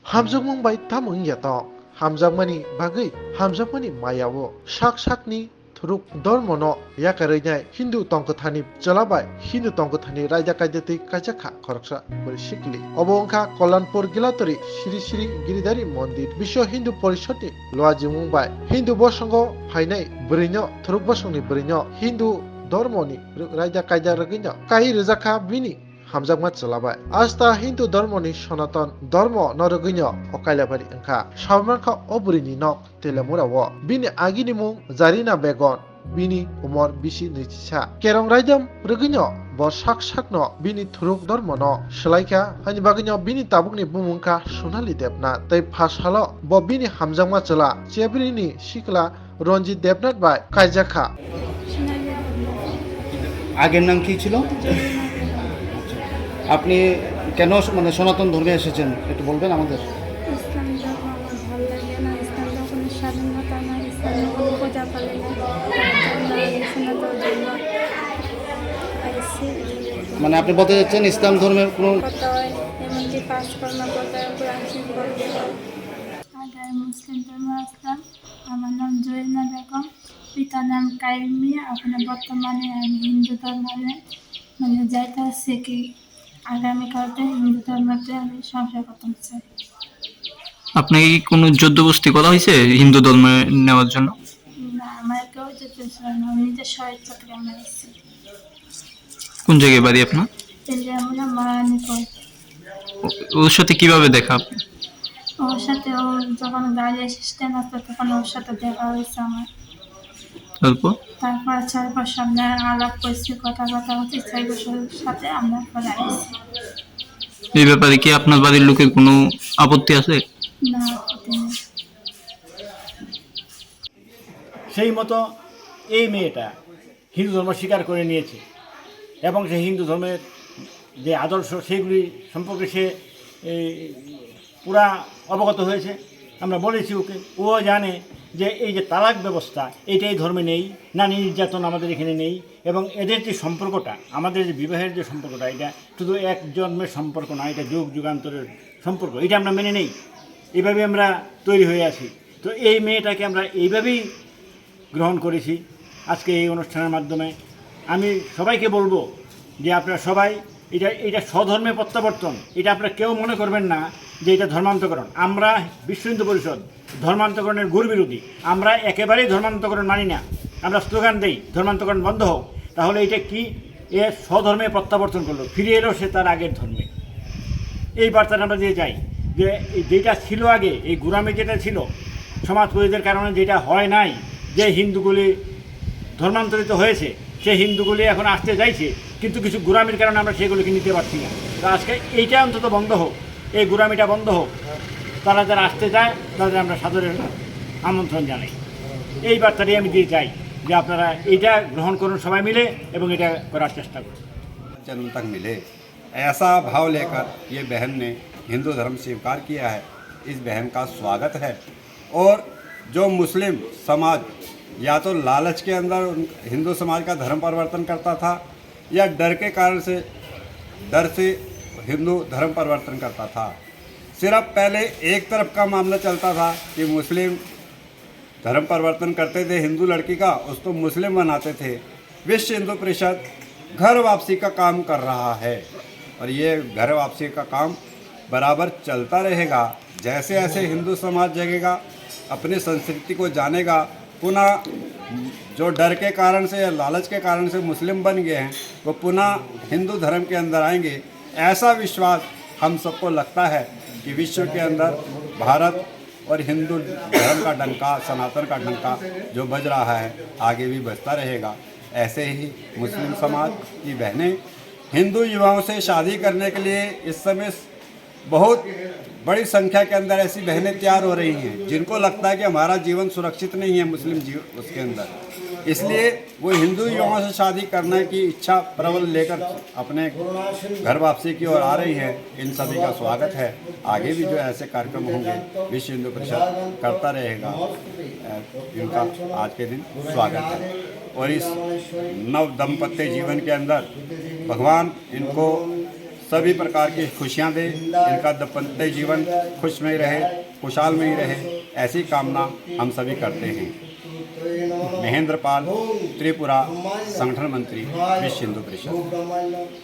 Hamjagmung bai tamung yatok. Hamjagmani bagai hamjagmani mayao sak-sakni thuruk dormono yakarinai Hindu tongkathani chalabai Hindu tongkathani raja kaidati kajakha koraksa bori sikli obo wngkha Kollanpur Gilatori Sri Sri Giridhari Mondir Biswa Hindu Porishadni loajimung bai Hindu bosongo phainai bwrwino thuruk bosongni bwrwino Hindu धर्मनि राजा कायदा रगिनो काहि रजाखा बिनि हामजागमा चलाबाय आस्था हिंदू धर्मनि सनातन धर्म नरगिनो अकाइलाबारि अंखा साबमानखा अबुरिनि नक तेलामुरावो बिनि आगिनि मुं जारिना बेगन बिनि उमर बिसि नैजिसा केरं रायदम रगिनो bo sak sakno bini thuruk धर्मनो सलाइखा हानि बागिनो बिनि ताबुकनि बुमुंखा सोनाली देबनाथ तै फासालो bo बिनि हामजागमा चला चेब्रिनि सिखला रंजित देबनाथ बाय कायजाखा আগের নাম কি ছিল? আপনি কেন মানে সনাতন ধর্মে এসেছেন একটু বলবেন আমাদের? ইসলাম ধর্ম আমার ভালো লাগে না। ইসলাম কোনো স্বাধীনতা না, ইসলামে কোনো পূজা পালে না, সনাতন ধর্ম মানে আপনি বলতে চাচ্ছেন ইসলাম ধর্মের কোনো করতে হয়, এমনকি কাজকর্ম করতে হয়, কোরআন শরীফ পড়তে হয়। আগে মুসলিম ধর্ম আসলাম। আমার নাম জরিনা বেগম, পিতার নাম কাইম মিয়া। এখন বর্তমানে আমি হিন্দু ধর্মে মানে যাইতে আসছি কি আগামীকালতে হিন্দু ধর্মতে আমি সংসার করতে চাই। আপনাকে কি কোনো জোরজবরদস্তি করা হয়েছে হিন্দু ধর্মে নেওয়ার জন্য? না, আমার কেউ যেতে চায় না, আমি নিজের স্বেচ্ছা থেকে আমরা এসেছি। কোন জায়গায় বাড়ি আপনার? আমরা মারানিপুর। ওর সাথে কিভাবে দেখা? ওর সাথে ও যখন গাড়ি অ্যাসিস্ট্যান্ট আসতো তখন ওর সাথে দেখা হয়েছে আমার। তারপর তারপর 4 বছর আমরা আলাপ করছি, কথাবার্তা হচ্ছে, 4 বছরের সাথে আমরা পরে আসছি। এই ব্যাপারে কি আপনার বাড়ির লোকের কোনো আপত্তি আছে? না, আপত্তি নেই। সেই মতো এই মেয়েটা হিন্দু ধর্ম স্বীকার করে নিয়েছে এবং সে হিন্দু ধর্মের যে আদর্শ সেগুলি সম্পর্কে সে পুরা অবগত হয়েছে। আমরা বলেছি ওকে, ও জানে যে এই যে তালাক ব্যবস্থা এইটাই ধর্মে নেই, নারী নির্যাতন আমাদের এখানে নেই, এবং এদের যে সম্পর্কটা, আমাদের যে বিবাহের যে সম্পর্কটা, এটা শুধু এক জন্মের সম্পর্ক না, এটা যুগ যুগান্তরের সম্পর্ক, এটা আমরা মেনে নেই। এইভাবে আমরা তৈরি হয়ে আছি। তো এই মেয়েটাকে আমরা এইভাবেই গ্রহণ করেছি আজকে এই অনুষ্ঠানের মাধ্যমে। আমি সবাইকে বলবো যে আপনারা সবাই এটা স্বধর্মে প্রত্যাবর্তন, এটা আপনারা কেউ মনে করবেন না যে এটা ধর্মান্তকরণ। আমরা বিশ্ব হিন্দু পরিষদ ধর্মান্তকরণের ঘোর বিরোধী। আমরা একেবারেই ধর্মান্তকরণ মানি না। আমরা স্লোগান দেই ধর্মান্তকরণ বন্ধ হোক। তাহলে এটা কি, এ স্বধর্মে প্রত্যাবর্তন করলো, ফিরে এলো সে তার আগের ধর্মে। এই বার্তাটা আমরা দিয়ে যাই যে যেটা ছিল আগে, এই গোড়ামি যেটা ছিল সমাজ পরিদের কারণে, যেটা হয় নাই, যে হিন্দুগুলি ধর্মান্তরিত হয়েছে, সে হিন্দুগুলি এখন আসতে চাইছে, কিন্তু কিছু গোড়ামির কারণে আমরা সেগুলিকে নিতে পারছি না। তো আজকে এইটা অন্তত বন্ধ হোক, এই গোড়ামিটা বন্ধ হোক। তারা যারা আসতে চায় তাদের আমরা সাদরের আমন্ত্রণ জানাই। এই বার্তাটি আমি দিয়ে চাই যে আপনারা এটা গ্রহণ করুন সবাই মিলে এবং এটা করার চেষ্টা করুন। जन्म तक मिले ऐसा भाव लेकर ये बहन ने हिंदू धर्म स्वीकार किया है। इस बहन का स्वागत है। और जो मुस्लिम समाज या तो लालच के अंदर हिंदू समाज का धर्म परिवर्तन करता था, या डर के कारण से हिंदू धर्म परिवर्तन करता था। सिर्फ पहले एक तरफ का मामला चलता था कि मुस्लिम धर्म परिवर्तन करते थे हिंदू लड़की का, उसको मुस्लिम बनाते थे। विश्व हिंदू परिषद घर वापसी का काम कर रहा है और ये घर वापसी का काम बराबर चलता रहेगा। जैसे जैसे हिंदू समाज जगेगा, अपनी संस्कृति को जानेगा, पुनः जो डर के कारण से या लालच के कारण से मुस्लिम बन गए हैं वो पुनः हिंदू धर्म के अंदर आएंगे। ऐसा विश्वास हम सबको लगता है कि विश्व के अंदर भारत और हिंदू धर्म का डंका, सनातन का डंका जो बज रहा है, आगे भी बजता रहेगा। ऐसे ही मुस्लिम समाज की बहनें हिंदू युवाओं से शादी करने के लिए इस समय बहुत बड़ी संख्या के अंदर ऐसी बहनें तैयार हो रही हैं जिनको लगता है कि हमारा जीवन सुरक्षित नहीं है मुस्लिम उसके अंदर, इसलिए वो हिंदू युवाओं से शादी करने की इच्छा प्रबल लेकर अपने घर वापसी की ओर आ रही है। इन सभी का स्वागत है। आगे भी जो ऐसे कार्यक्रम होंगे विश्व हिंदू परिषद करता रहेगा। इनका आज के दिन स्वागत है और इस नव दंपत्य जीवन के अंदर भगवान इनको सभी प्रकार की खुशियाँ दे, इनका दाम्पत्य जीवन खुश में रहे, खुशहाल में ही रहे, ऐसी कामना हम सभी करते हैं। महेंद्र पाल, त्रिपुरा संगठन मंत्री, विश्व हिंदू परिषद।